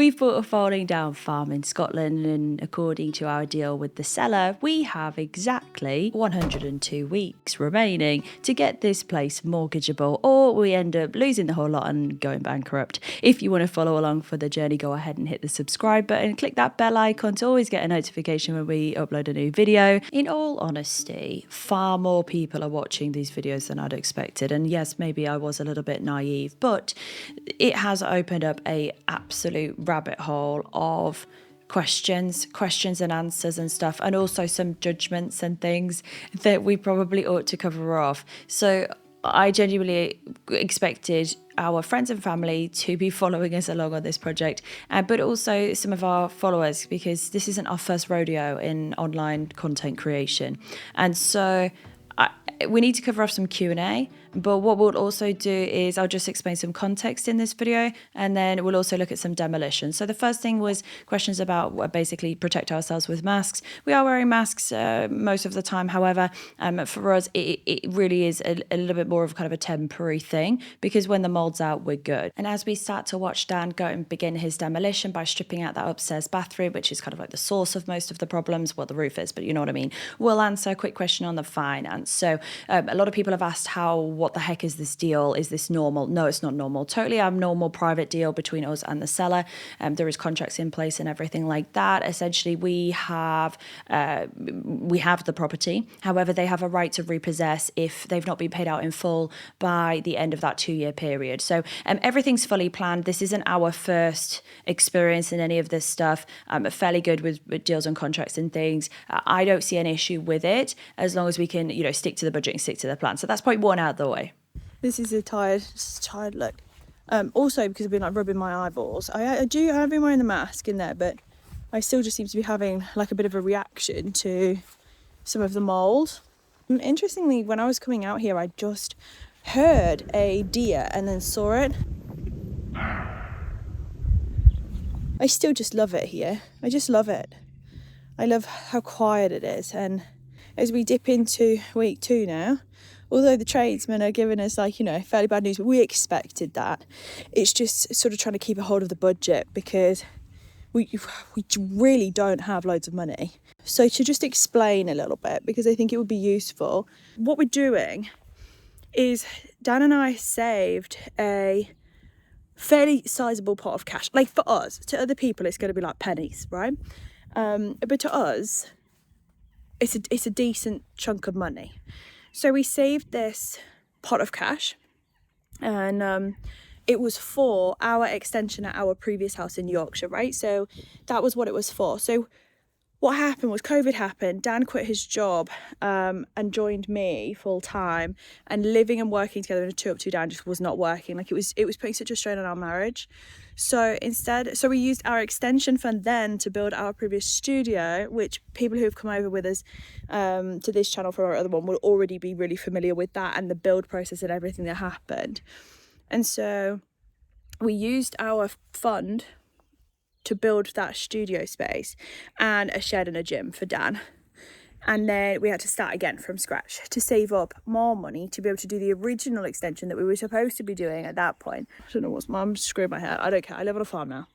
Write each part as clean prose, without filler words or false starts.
We've bought a folding down farm in Scotland, and according to our deal with the seller, we have exactly 102 weeks remaining to get this place mortgageable, or we end up losing the whole lot and going bankrupt. If you want to follow along for the journey, go ahead and hit the subscribe button, click that bell icon to always get a notification when we upload a new video. In all honesty, far more people are watching these videos than I'd expected, and yes, maybe I was a little bit naive, but it has opened up a absolute rabbit hole of questions and answers and stuff, and also some judgments and things that we probably ought to cover off. So I genuinely expected our friends and family to be following us along on this project, but also some of our followers, because this isn't our first rodeo in online content creation. And so we need to cover off some Q&A, but what we'll also do is I'll just explain some context in this video, and then we'll also look at some demolition. So the first thing was questions about basically protect ourselves with masks. We are wearing masks most of the time. However, for us, it really is a little bit more of kind of a temporary thing, because when the mold's out, we're good. And as we start to watch Dan go and begin his demolition by stripping out that upstairs bathroom, which is kind of like the source of most of the problems, well, the roof is, but you know what I mean, we'll answer a quick question on the finance. So a lot of people have asked what the heck is this deal? Is this normal? No, it's not normal. Totally abnormal private deal between us and the seller. There is contracts in place and everything like that. Essentially, we have the property. However, they have a right to repossess if they've not been paid out in full by the end of that 2-year period. So everything's fully planned. This isn't our first experience in any of this stuff. I'm fairly good with deals and contracts and things. I don't see an issue with it as long as we can, stick to the budget and stick to the plan. So that's point one out of the way. This is a tired look. Also, because I've been rubbing my eyeballs. I have been wearing the mask in there, but I still just seem to be having a bit of a reaction to some of the mould. Interestingly, when I was coming out here, I just heard a deer and then saw it. I still just love it here. I just love it. I love how quiet it is. And as we dip into week 2 now, although the tradesmen are giving us fairly bad news, but we expected that. It's just sort of trying to keep a hold of the budget, because we really don't have loads of money. So to just explain a little bit, because I think it would be useful, what we're doing is Dan and I saved a fairly sizable pot of cash. Like, for us, to other people it's going to be like pennies, right? But to us, it's a decent chunk of money. So we saved this pot of cash, and it was for our extension at our previous house in Yorkshire, right? So that was what it was for. So what happened was COVID happened. Dan quit his job and joined me full time, and living and working together in a 2 up 2 down just was not working. It was putting such a strain on our marriage. So we used our extension fund then to build our previous studio, which people who have come over with us to this channel from our other one will already be really familiar with that and the build process and everything that happened. And so we used our fund to build that studio space and a shed and a gym for Dan. And then we had to start again from scratch to save up more money to be able to do the original extension that we were supposed to be doing at that point. I don't know what's I'm screwing my hair. I don't care. I live on a farm now.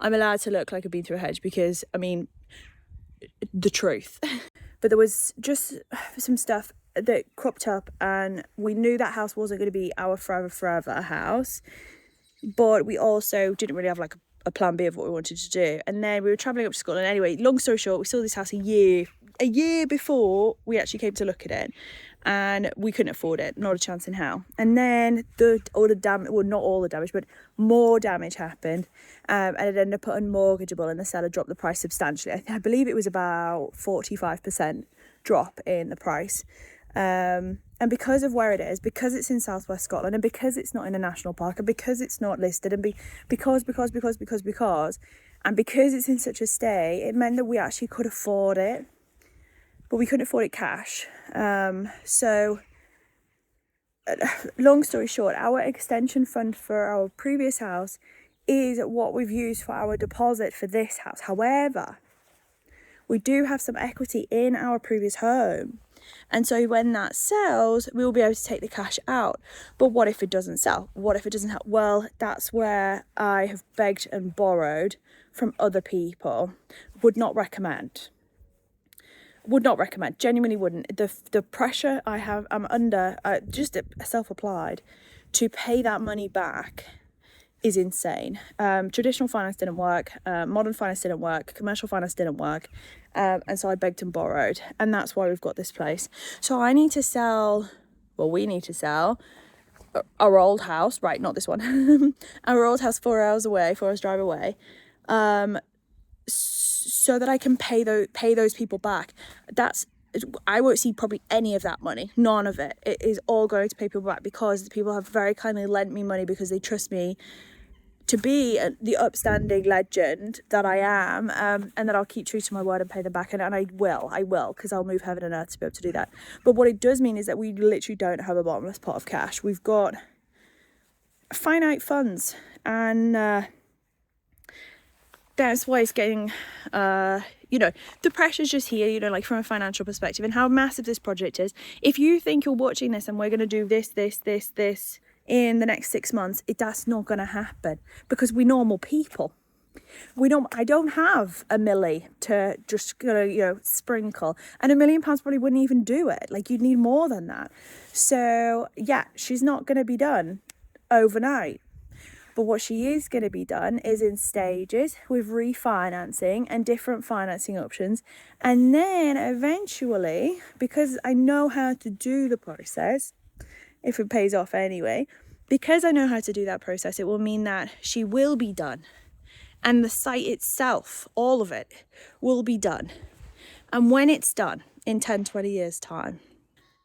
I'm allowed to look like I've been through a hedge because, the truth. But there was just some stuff that cropped up, and we knew that house wasn't going to be our forever house. But we also didn't really have a plan B of what we wanted to do. And then we were travelling up to Scotland. Anyway, long story short, we saw this house a year before we actually came to look at it, and we couldn't afford it, not a chance in hell. And then not all the damage, but more damage happened, and it ended up unmortgageable, and the seller dropped the price substantially. I believe it was about 45% drop in the price. And because of where it is, because it's in southwest Scotland, and because it's not in a national park, and because it's not listed, and because, and because it's in such a state, it meant that we actually could afford it, but we couldn't afford it cash. So long story short, our extension fund for our previous house is what we've used for our deposit for this house. However, we do have some equity in our previous home. And so when that sells, we will be able to take the cash out. But what if it doesn't sell? What if it doesn't help? Well, that's where I have begged and borrowed from other people. Would not recommend. Genuinely wouldn't. The pressure I'm under, just self-applied, to pay that money back is insane. Traditional finance didn't work, modern finance didn't work, commercial finance didn't work, and so I begged and borrowed, and that's why we've got this place. So we need to sell our old house, right, not this one, our old house 4 hours drive away, so that I can pay those people back. I won't see probably any of that money, none of it. It is all going to pay people back, because the people have very kindly lent me money because they trust me to be the upstanding legend that I am, and that I'll keep true to my word and pay them back, and I will, because I'll move heaven and earth to be able to do that. But what it does mean is that we literally don't have a bottomless pot of cash. We've got finite funds, and that's why it's getting, the pressure's just here, like from a financial perspective, and how massive this project is. If you think you're watching this and we're going to do this in the next 6 months, that's not going to happen, because we're normal people. I don't have a milli to just sprinkle, and £1 million probably wouldn't even do it. Like, you'd need more than that. So yeah, she's not going to be done overnight. But what she is going to be done is in stages, with refinancing and different financing options. And then eventually, because I know how to do the process, if it pays off anyway, because I know how to do that process, it will mean that she will be done. And the site itself, all of it, will be done. And when it's done, in 10, 20 years' time,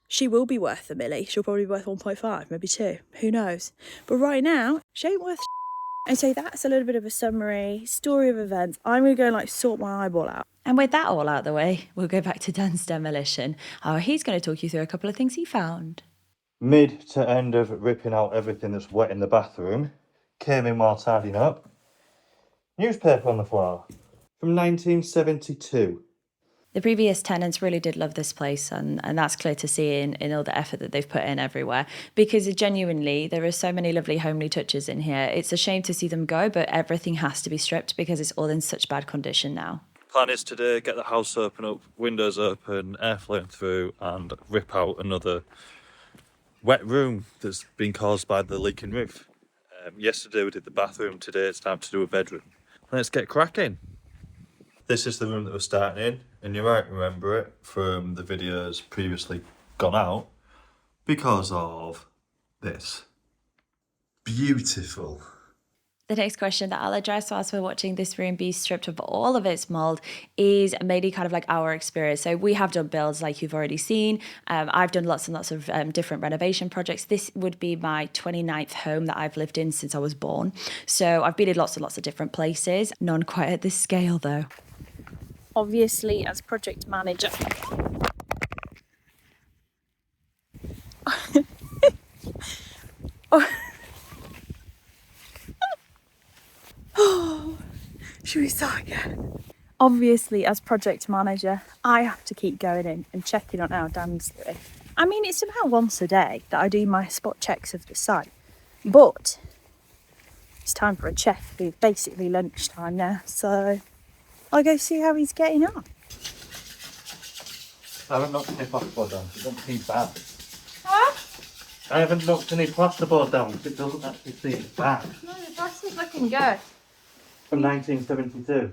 she will be worth $1 million. She'll probably be worth 1.5, maybe 2. Who knows? But right now, she ain't worth. And so that's a little bit of a summary, story of events. I'm going to go and sort my eyeball out. And with that all out of the way, we'll go back to Dan's demolition. He's going to talk you through a couple of things he found. Mid to end of ripping out everything that's wet in the bathroom, came in while tidying up. Newspaper on the floor from 1972. The previous tenants really did love this place, and that's clear to see in all the effort that they've put in everywhere, because genuinely there are so many lovely homely touches in here. It's a shame to see them go, but everything has to be stripped because it's all in such bad condition now. Plan is today, get the house open up, windows open, air flowing through, and rip out another wet room that's been caused by the leaking roof. Yesterday we did the bathroom, today it's time to do a bedroom. Let's get cracking. This is the room that we're starting in, and you might remember it from the videos previously gone out because of this. Beautiful. The next question that I'll address whilst we're watching this room be stripped of all of its mould is mainly kind of like our experience. So we have done builds like you've already seen. I've done lots and lots of different renovation projects. This would be my 29th home that I've lived in since I was born. So I've been in lots and lots of different places. None quite at this scale though. Obviously, as project manager, should we start again? Obviously, as project manager, I have to keep going in and checking on how Dan's doing. I mean, it's about once a day that I do my spot checks of the site, but it's time for a check. It's basically lunchtime now, so I'll go see how he's getting on. I haven't knocked any plasterboard down, it doesn't seem bad. Huh? I haven't knocked any plasterboard down, it doesn't actually seem bad. No, the plaster's looking good. From 1972.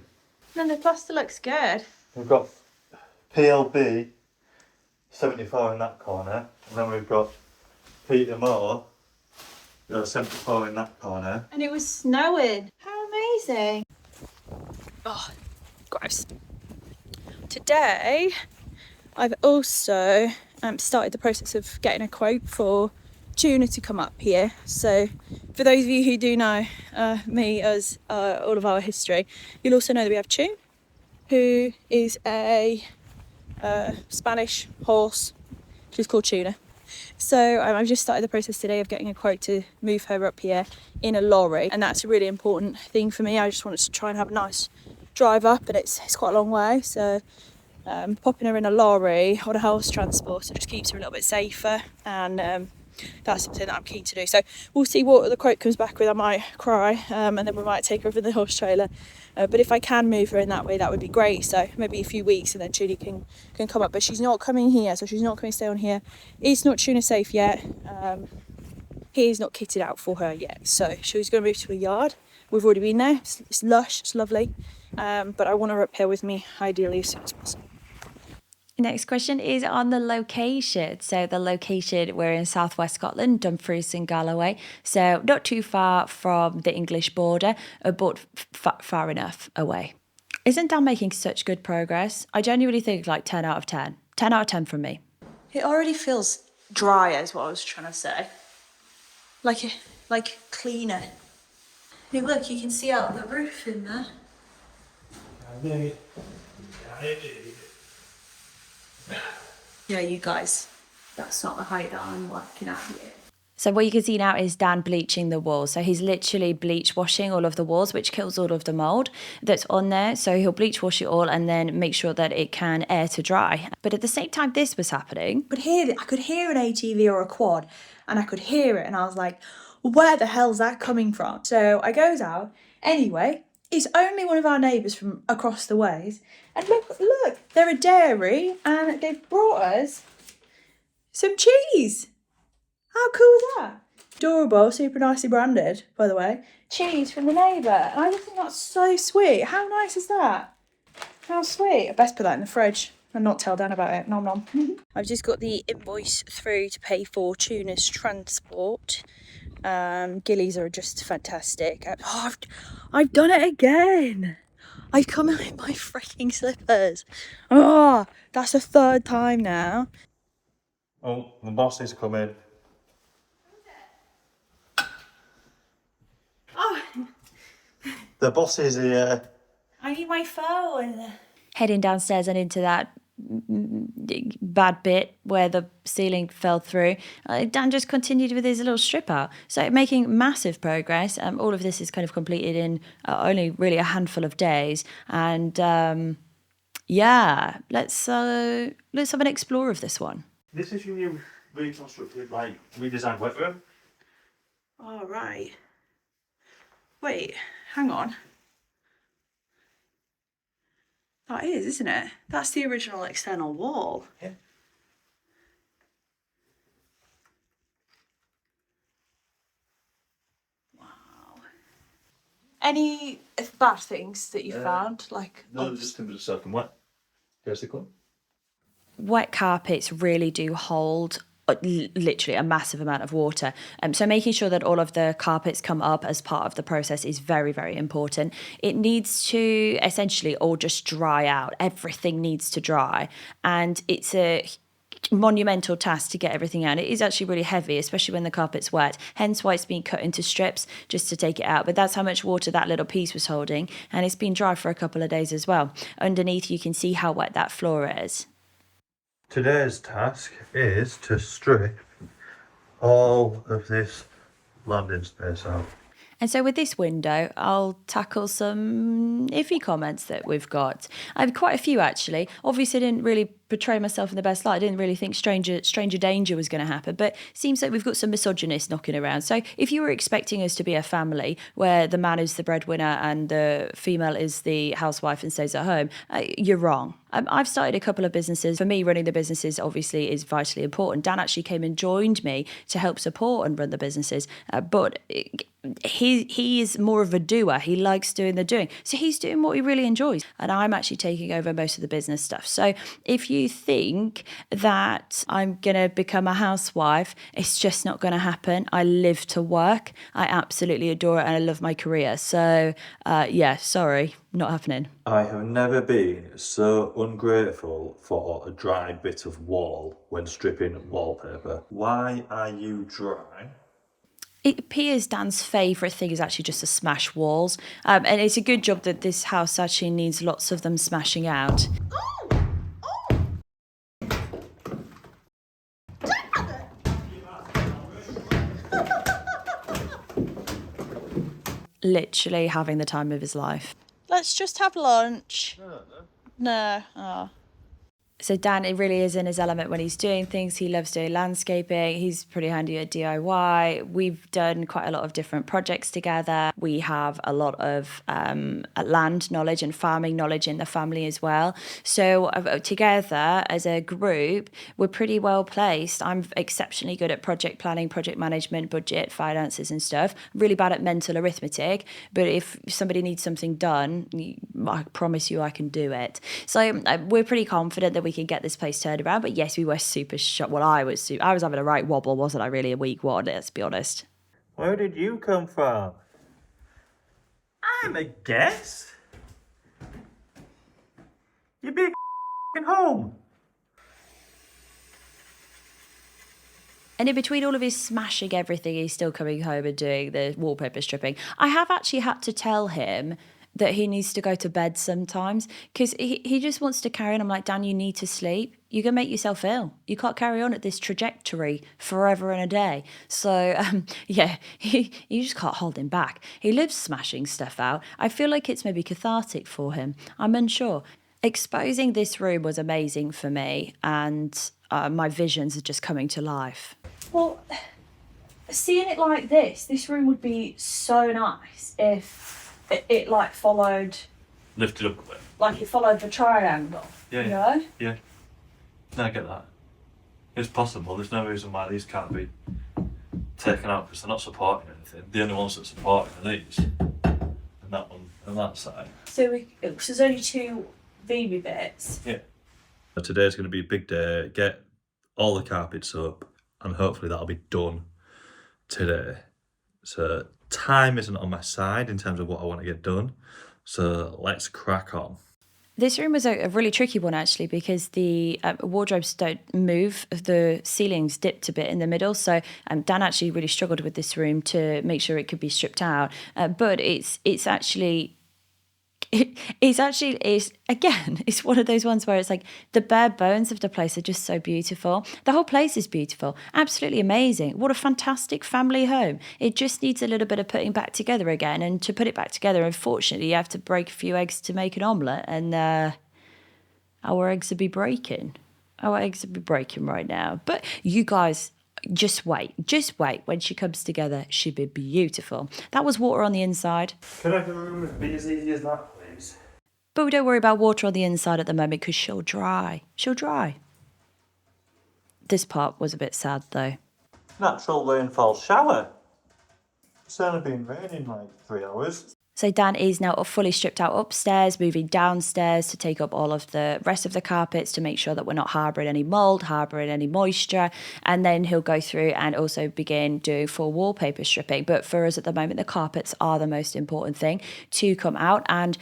No, the plaster looks good. We've got PLB 74 in that corner, and then we've got Peter Moore, 74 in that corner. And it was snowing. How amazing. Oh, gross. Today, I've also started the process of getting a quote for Tuna to come up here. So for those of you who do know me as all of our history, you'll also know that we have Tuna, who is a Spanish horse. She's called Tuna. So I've just started the process today of getting a quote to move her up here in a lorry, and that's a really important thing for me. I just wanted to try and have a nice drive up, and it's quite a long way, so popping her in a lorry on a house transport, it just keeps her a little bit safer, and that's something that I'm keen to do. So we'll see what the quote comes back with. I might cry, and then we might take her over in the horse trailer, but if I can move her in that way, that would be great. So maybe a few weeks and then Judy can come up, but she's not coming here, so she's not going to stay on here. It's not Tuna safe yet. He's not kitted out for her yet, so she's going to move to a yard. We've already been there. It's lush, it's lovely, but I want her up here with me ideally as soon as possible. Next question is on the location. So the location, we're in southwest Scotland, Dumfries and Galloway. So not too far from the English border, but far enough away. Isn't Dan making such good progress? I genuinely think like 10 out of 10. 10 out of 10 from me. It already feels drier is what I was trying to say. Like cleaner. Hey, look, you can see out the roof in there. Yeah, you guys, that's not the height that I'm working at here. So what you can see now is Dan bleaching the walls. So he's literally bleach washing all of the walls, which kills all of the mold that's on there. So he'll bleach wash it all and then make sure that it can air to dry. But at the same time this was happening, I could hear an ATV or a quad, and I could hear it, and I was like, where the hell's that coming from? So I goes out. Anyway, it's only one of our neighbours from across the ways. And look, they're a dairy and they've brought us some cheese. How cool is that? Adorable, super nicely branded, by the way. Cheese from the neighbour. And I just think that's so sweet. How nice is that? How sweet. I best put that in the fridge and not tell Dan about it. Nom nom. I've just got the invoice through to pay for Tuna's transport. Gillies are just fantastic. I've done it again. I've come in my freaking slippers. Oh, that's the third time now. Oh, the boss is coming. Oh, The boss is here. I need my phone. heading downstairs and into that bad bit where the ceiling fell through, Dan just continued with his little strip out. So making massive progress. All of this is kind of completed in only really a handful of days. And yeah, let's have an explore of this one. This is your new reconstructed, redesigned wet room. All right. Wait, hang on. That is, isn't it? That's the original external wall. Yeah. Wow. Any bad things that you found? No, just simply soaking wet, basically. Wet carpets really do hold literally a massive amount of water. So making sure that all of the carpets come up as part of the process is very, very important. It needs to essentially all just dry out. Everything needs to dry. And it's a monumental task to get everything out. It is actually really heavy, especially when the carpet's wet. Hence why it's been cut into strips just to take it out. But that's how much water that little piece was holding. And it's been dry for a couple of days as well. Underneath, you can see how wet that floor is. Today's task is to strip all of this landing space out. And so with this window, I'll tackle some iffy comments that we've got. I have quite a few, actually. Obviously, I didn't really portray myself in the best light. I didn't really think stranger danger was going to happen, but it seems like we've got some misogynists knocking around. So if you were expecting us to be a family where the man is the breadwinner and the female is the housewife and stays at home, you're wrong. I've started a couple of businesses. For me, running the businesses obviously is vitally important. Dan actually came and joined me to help support and run the businesses, but he is more of a doer. He likes doing the doing. So he's doing what he really enjoys. And I'm actually taking over most of the business stuff. So if you think that I'm going to become a housewife, it's just not going to happen. I live to work. I absolutely adore it and I love my career. So yeah, sorry, not happening. I have never been so ungrateful for a dry bit of wall when stripping wallpaper. Why are you dry? It appears Dan's favourite thing is actually just to smash walls. And it's a good job that this house actually needs lots of them smashing out. Literally having the time of his life. Let's just have lunch. No. Oh. So Dan, it really is in his element when he's doing things. He loves doing landscaping. He's pretty handy at DIY. We've done quite a lot of different projects together. We have a lot of land knowledge and farming knowledge in the family as well. So together as a group, we're pretty well placed. I'm exceptionally good at project planning, project management, budget, finances and stuff. Really bad at mental arithmetic. But if somebody needs something done, I promise you I can do it. So we're pretty confident that we can get this place turned around. But yes, we were super shocked. Well, I was having a right wobble, wasn't I, really, in week one, let's be honest. Where did you come from? I'm a guest. You big home. And in between all of his smashing everything, he's still coming home and doing the wallpaper stripping. I have actually had to tell him that he needs to go to bed sometimes because he just wants to carry on. I'm like, Dan, you need to sleep. You're going to make yourself ill. You can't carry on at this trajectory forever and a day. So, yeah, you just can't hold him back. He lives smashing stuff out. I feel like it's maybe cathartic for him. I'm unsure. Exposing this room was amazing for me, and my visions are just coming to life. Well, seeing it like this room would be so nice if it like followed, Lifted up a bit. like it followed the triangle. Yeah, you yeah. know? Yeah. No, I get that. It's possible. There's no reason why these can't be taken out because they're not supporting anything. The only ones that are supporting are these. And that one and that side. So there's only two baby bits. Yeah. Today's going to be a big day. Get all the carpets up and hopefully that'll be done today. So time isn't on my side in terms of what I want to get done. So let's crack on. This room was a really tricky one, actually, because the wardrobes don't move. The ceilings dipped a bit in the middle. So Dan actually really struggled with this room to make sure it could be stripped out. But it's one of those ones where it's like the bare bones of the place are just so beautiful. The whole place is beautiful, absolutely amazing. What a fantastic family home. It just needs a little bit of putting back together again, and to put it back together, unfortunately, you have to break a few eggs to make an omelette, and our eggs would be breaking. Our eggs would be breaking right now. But you guys, just wait. When she comes together, she'll be beautiful. That was water on the inside. Can I have a room be as easy as that, please? But we don't worry about water on the inside at the moment because she'll dry. This part was a bit sad though. Natural rainfall shower. It's only been raining like 3 hours. So Dan is now fully stripped out upstairs, moving downstairs to take up all of the rest of the carpets to make sure that we're not harbouring any mould, harbouring any moisture. And then he'll go through and also begin doing full wallpaper stripping. But for us at the moment, the carpets are the most important thing to come out. And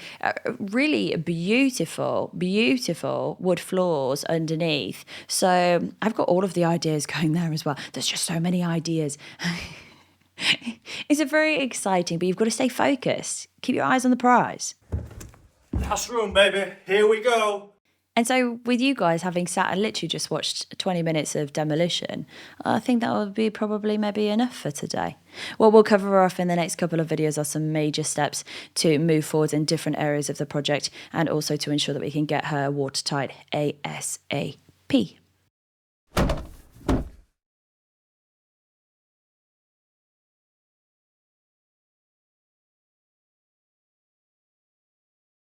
really beautiful wood floors underneath. So I've got all of the ideas going there as well. There's just so many ideas. It's a very exciting, but you've got to stay focused. Keep your eyes on the prize. Last room, baby. Here we go. And so with you guys having sat and literally just watched 20 minutes of demolition, I think that would be probably maybe enough for today. What we'll cover off in the next couple of videos are some major steps to move forward in different areas of the project and also to ensure that we can get her watertight ASAP.